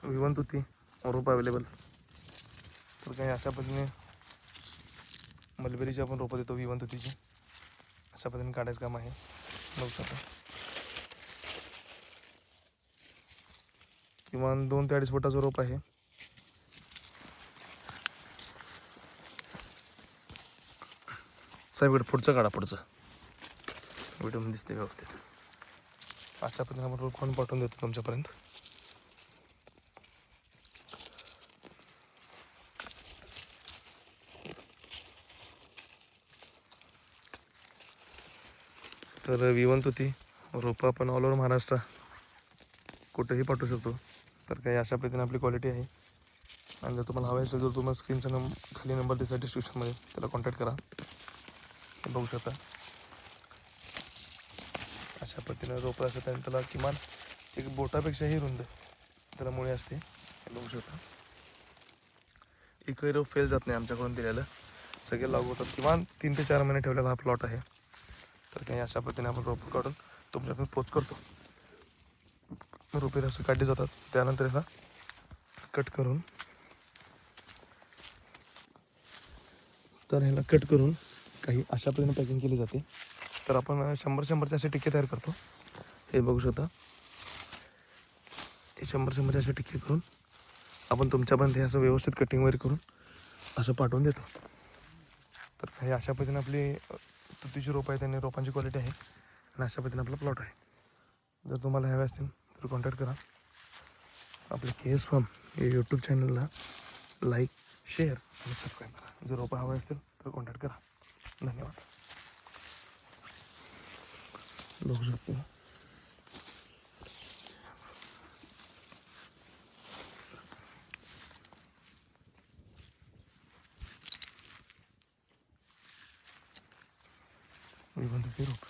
विवंतुती रोप available. तर काही अशा पद्धतीने मलबेरीची आपण रोपं देतो विवंतुतीची. अशा पद्धतीने काढायचं काम आहे. बघू शकता किमान 2 ते 2.5 फुटाचं रोप आहे. साहेब इकडे पुढचं काढा, पुढचं व्हिडिओमध्ये दिसते व्यवस्थित. अशा पद्धतीने आपण रोप खाऊन पाठवून देतो तुमच्यापर्यंत. तर विवंतुती रोपं आपण ऑल ओव्हर महाराष्ट्र कुठेही पाठवू शकतो. तर काही अशा पद्धतीने आपली क्वालिटी आहे. आणि जर तुम्हाला हवे असेल तर तुम्हाला स्क्रीनचा खाली नंबर दिसला डिस्क्रिप्शनमध्ये, त्याला कॉन्टॅक्ट करा. हे बघू शकता अशा पद्धतीने रोपं असतात आणि त्याला किमान एक बोटापेक्षाही रुंद त्याला मुळे असते. हे बघू शकता एकही रोप फेल जात नाही आमच्याकडून दिलेलं. सगळे लागू होतात. किमान 3 ते 4 महिने ठेवलेला हा प्लॉट आहे. तर काही अशा पद्धतीने आपण रोपं काढून तुमच्याकडून पोच करतो. रोपे असं काढली जातात. त्यानंतर ह्याला कट करून काही अशा पद्धतीने पॅकिंग केली जाते. तर आपण 100-100चे असे टिक्के तयार करतो. हे बघू शकता हे 100-100चे असे टिक्के करून आपण तुमच्यापर्यंत हे असं व्यवस्थित कटिंग वगैरे करून असं पाठवून देतो. तर काही अशा पद्धतीने आपली तुतीची रोपं आहेत आणि रोपांची क्वालिटी आहे आणि अशा पद्धतीने आपला प्लॉट आहे. जर तुम्हाला हवे असतील तर कॉन्टॅक्ट करा. आपले KS फार्म हे यूट्यूब चॅनलला लाईक, शेअर आणि सबस्क्राईब करा. जर रोपं हवे असतील तर कॉन्टॅक्ट करा. धन्यवाद. बघू शकतो विवंतुती रोप.